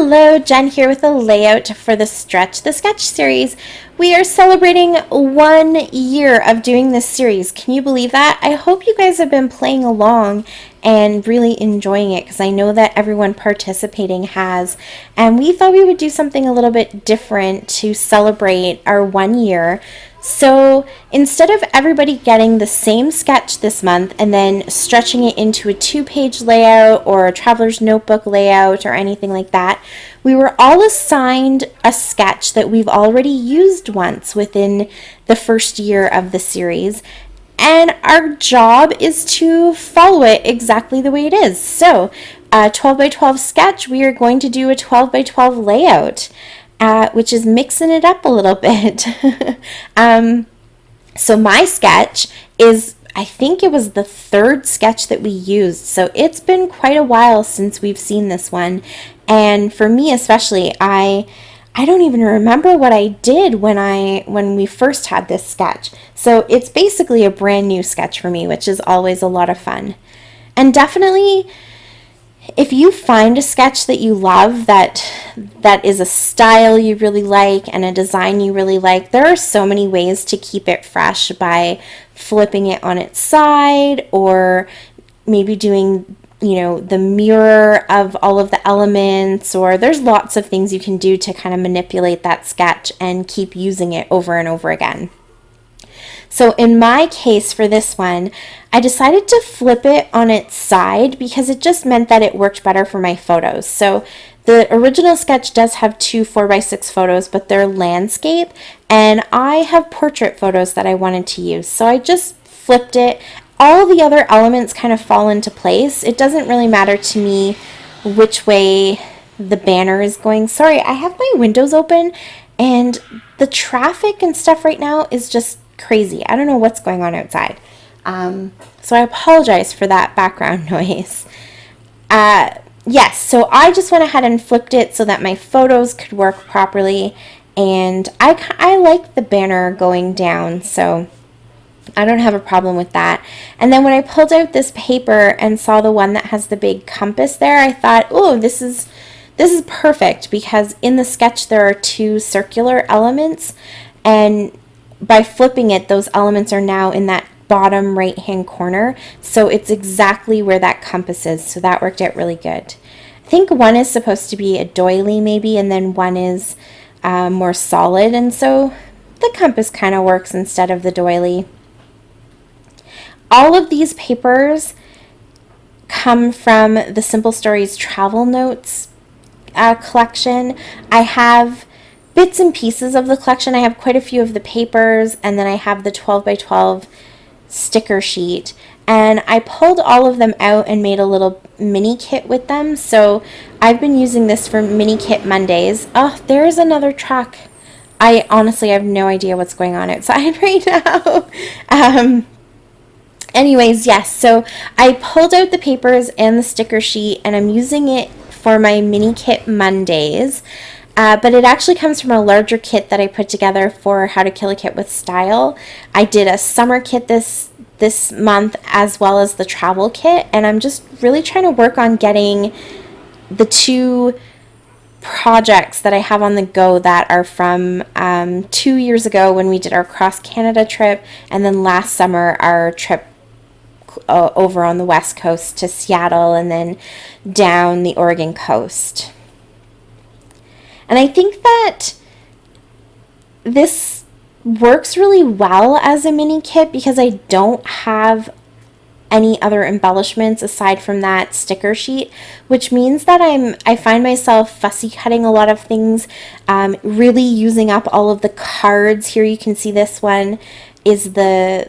Hello, Jen here with a layout for the Stretch the Sketch series. We are celebrating 1 year of doing this series. Can you believe that? I hope you guys have been playing along and really enjoying it because I know that everyone participating has. And we thought we would do something a little bit different to celebrate our 1 year. So instead of everybody getting the same sketch this month and then stretching it into a 2-page layout or a traveler's notebook layout or anything like that, we were all assigned a sketch that we've already used once within the first year of the series. And our job is to follow it exactly the way it is. So a 12 by 12 sketch, we are going to do a 12 by 12 layout. Which is mixing it up a little bit. So my sketch is, I think it was the 3rd sketch that we used. So it's been quite a while since we've seen this one. And for me especially, I don't even remember what I did when we first had this sketch. So it's basically a brand new sketch for me, which is always a lot of fun. And definitely, if you find a sketch that you love, that is a style you really like and a design you really like, there are so many ways to keep it fresh by flipping it on its side or maybe doing, the mirror of all of the elements, or there's lots of things you can do to kind of manipulate that sketch and keep using it over and over again. So in my case for this one, I decided to flip it on its side because it just meant that it worked better for my photos. So the original sketch does have 2 4x6 photos, but they're landscape, and I have portrait photos that I wanted to use. So I just flipped it. All the other elements kind of fall into place. It doesn't really matter to me which way the banner is going. Sorry, I have my windows open, and the traffic and stuff right now is just crazy. I don't know what's going on outside. So I apologize for that background noise. Yes, so I just went ahead and flipped it so that my photos could work properly. And I like the banner going down, so I don't have a problem with that. And then when I pulled out this paper and saw the one that has the big compass there, I thought, oh, this is perfect because in the sketch there are 2 circular elements, and by flipping it, those elements are now in that bottom right hand corner, so it's exactly where that compass is, so that worked out really good. I think one is supposed to be a doily maybe, and then one is more solid, and so the compass kind of works instead of the doily. All of these papers come from the Simple Stories Travel Notes collection. I have bits and pieces of the collection. I have quite a few of the papers, and then I have the 12 by 12 sticker sheet, and I pulled all of them out and made a little mini kit with them. So I've been using this for mini kit Mondays. Oh, there's another truck. I honestly have no idea what's going on outside right now. Anyways, yes, so I pulled out the papers and the sticker sheet, and I'm using it for my mini kit Mondays. But it actually comes from a larger kit that I put together for How to Kill a Kit with Style. I did a summer kit this month as well as the travel kit, and I'm just really trying to work on getting the 2 projects that I have on the go that are from 2 years ago when we did our cross Canada trip, and then last summer our trip over on the west coast to Seattle and then down the Oregon coast. And I think that this works really well as a mini kit because I don't have any other embellishments aside from that sticker sheet, which means that I find myself fussy cutting a lot of things, really using up all of the cards. Here you can see this one is the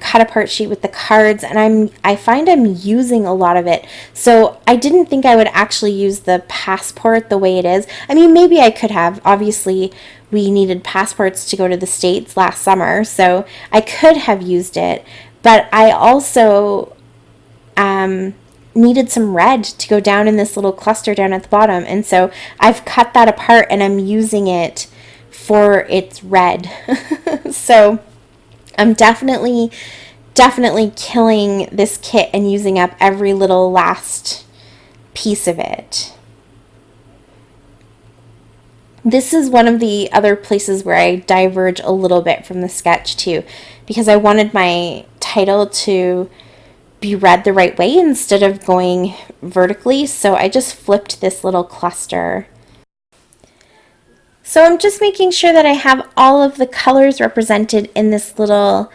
cut apart sheet with the cards, and I find I'm using a lot of it. So I didn't think I would actually use the passport the way it is. I mean, maybe I could have. Obviously, we needed passports to go to the States last summer, so I could have used it. But I also needed some red to go down in this little cluster down at the bottom, and so I've cut that apart and I'm using it for its red. So I'm definitely killing this kit and using up every little last piece of it. This is one of the other places where I diverge a little bit from the sketch too, because I wanted my title to be read the right way instead of going vertically, so I just flipped this little cluster. So I'm just making sure that I have all of the colors represented in this little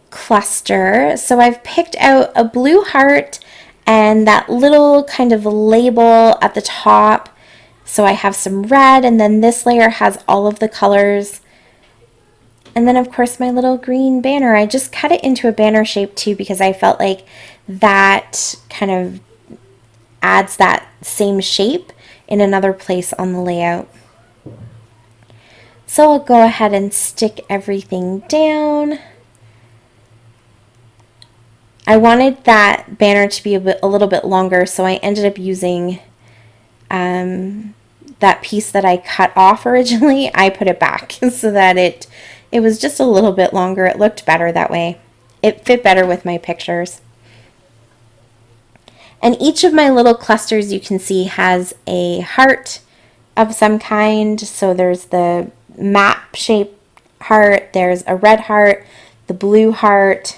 cluster. So I've picked out a blue heart and that little kind of label at the top. So I have some red, and then this layer has all of the colors. And then of course my little green banner, I just cut it into a banner shape too, because I felt like that kind of adds that same shape in another place on the layout. So I'll go ahead and stick everything down. I wanted that banner to be a little bit longer, so I ended up using that piece that I cut off originally. I put it back so that it was just a little bit longer. It looked better that way. It fit better with my pictures. And each of my little clusters, you can see, has a heart of some kind. So there's the map shaped heart, there's a red heart, the blue heart,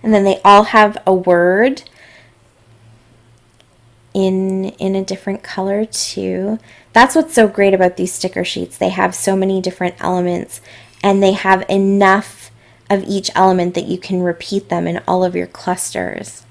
and then they all have a word in a different color too. That's what's so great about these sticker sheets. They have so many different elements, and they have enough of each element that you can repeat them in all of your clusters.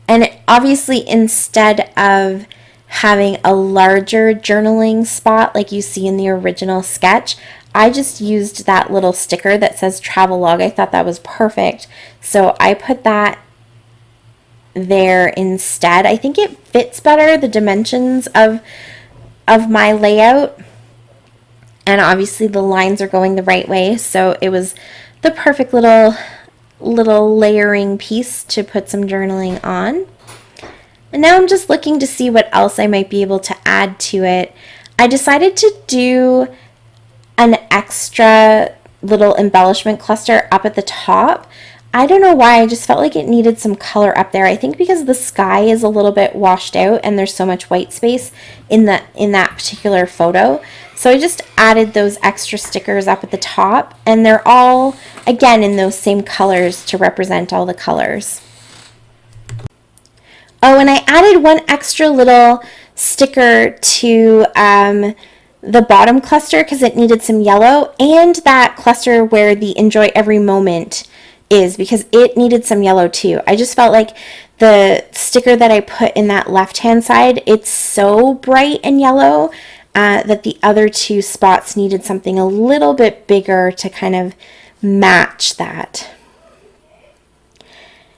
And obviously, instead of having a larger journaling spot like you see in the original sketch, I just used that little sticker that says Travelog. I thought that was perfect, so I put that there instead. I think it fits better the dimensions of my layout, and obviously the lines are going the right way, so it was the perfect little layering piece to put some journaling on. And now I'm just looking to see what else I might be able to add to it. I decided to do an extra little embellishment cluster up at the top. I don't know why, I just felt like it needed some color up there. I think because the sky is a little bit washed out and there's so much white space in that particular photo. So I just added those extra stickers up at the top, and they're all, again, in those same colors to represent all the colors. Oh, and I added one extra little sticker to the bottom cluster because it needed some yellow, and that cluster where the enjoy every moment is, because it needed some yellow too. I just felt like the sticker that I put in that left hand side, it's so bright and yellow that the other two spots needed something a little bit bigger to kind of match that.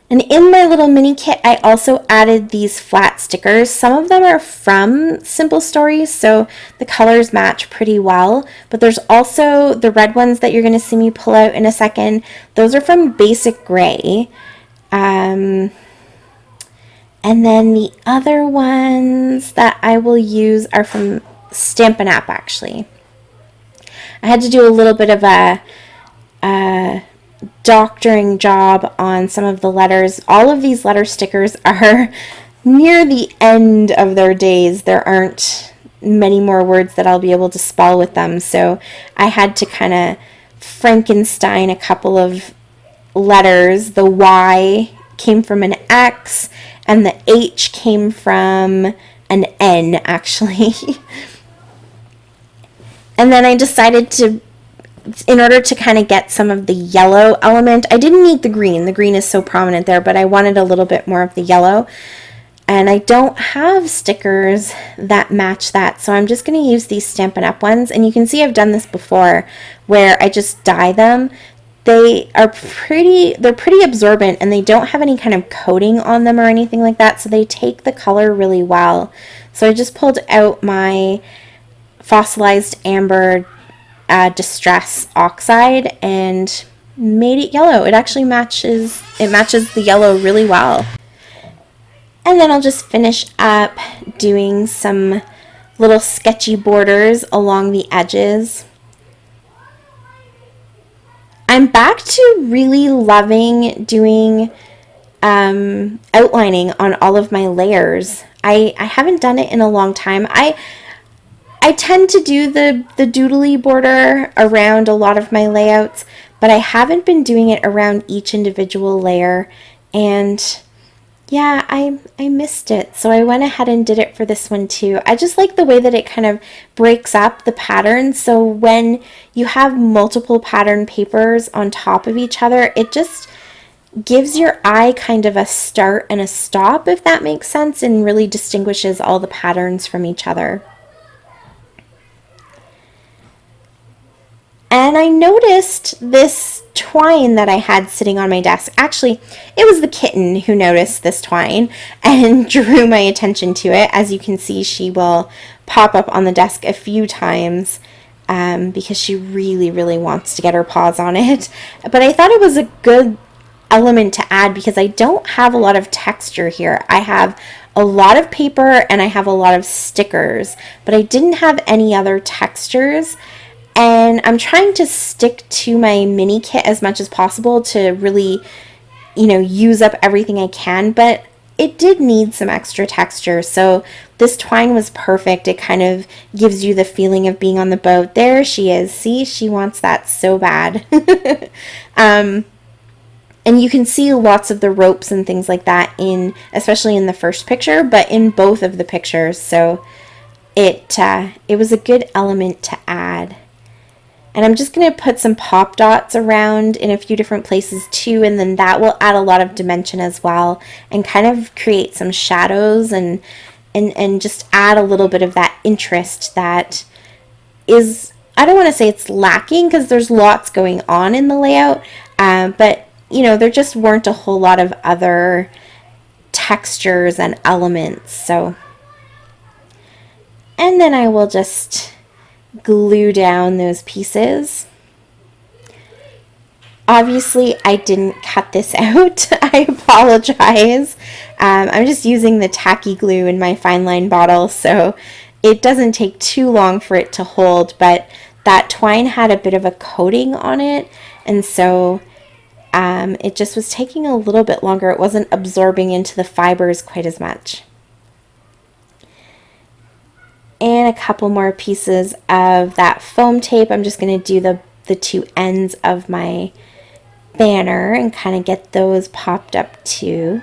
And in my little mini kit, I also added these flat stickers. Some of them are from Simple Stories, so the colors match pretty well. But there's also the red ones that you're going to see me pull out in a second. Those are from Basic Gray. And then the other ones that I will use are from Stampin' Up, actually. I had to do a little bit of a doctoring job on some of the letters. All of these letter stickers are near the end of their days. There aren't many more words that I'll be able to spell with them, so I had to kind of Frankenstein a couple of letters. The Y came from an X, and the H came from an N, actually. And then I decided to, in order to kind of get some of the yellow element, I didn't need the green. The green is so prominent there, but I wanted a little bit more of the yellow. And I don't have stickers that match that, so I'm just going to use these Stampin' Up ones. And you can see I've done this before, where I just dye them. They're pretty absorbent, and they don't have any kind of coating on them or anything like that, so they take the color really well. So I just pulled out my fossilized amber Distress Oxide and made it yellow. It actually matches the yellow really well. And then I'll just finish up doing some little sketchy borders along the edges. I'm back to really loving doing outlining on all of my layers. I haven't done it in a long time. I tend to do the doodly border around a lot of my layouts, but I haven't been doing it around each individual layer, and yeah, I missed it. So I went ahead and did it for this one too. I just like the way that it kind of breaks up the pattern. So when you have multiple pattern papers on top of each other, it just gives your eye kind of a start and a stop, if that makes sense, and really distinguishes all the patterns from each other. And I noticed this twine that I had sitting on my desk. Actually, it was the kitten who noticed this twine and drew my attention to it. As you can see, she will pop up on the desk a few times because she really, really wants to get her paws on it. But I thought it was a good element to add because I don't have a lot of texture here. I have a lot of paper and I have a lot of stickers, but I didn't have any other textures. And I'm trying to stick to my mini kit as much as possible to really, use up everything I can, but it did need some extra texture. So this twine was perfect. It kind of gives you the feeling of being on the boat. There she is. See, she wants that so bad. And you can see lots of the ropes and things like that especially in the first picture, but in both of the pictures. So it was a good element to add. And I'm just going to put some pop dots around in a few different places too, and then that will add a lot of dimension as well and kind of create some shadows and just add a little bit of that interest that is, I don't want to say it's lacking because there's lots going on in the layout, but there just weren't a whole lot of other textures and elements. So, and then I will just glue down those pieces. Obviously, I didn't cut this out. I apologize. I'm just using the tacky glue in my fine line bottle, so it doesn't take too long for it to hold, but that twine had a bit of a coating on it, and so it just was taking a little bit longer. It wasn't absorbing into the fibers quite as much. And a couple more pieces of that foam tape. I'm just going to do the two ends of my banner and kind of get those popped up too.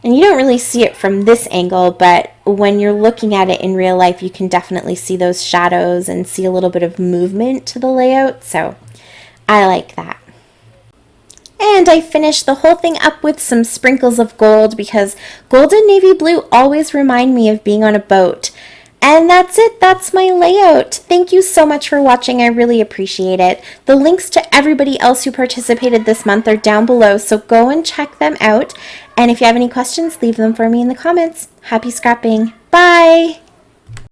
And you don't really see it from this angle, but when you're looking at it in real life, you can definitely see those shadows and see a little bit of movement to the layout. So I like that. And I finished the whole thing up with some sprinkles of gold because gold and navy blue always remind me of being on a boat. And that's it. That's my layout. Thank you so much for watching. I really appreciate it. The links to everybody else who participated this month are down below, so go and check them out. And if you have any questions, leave them for me in the comments. Happy scrapping. Bye!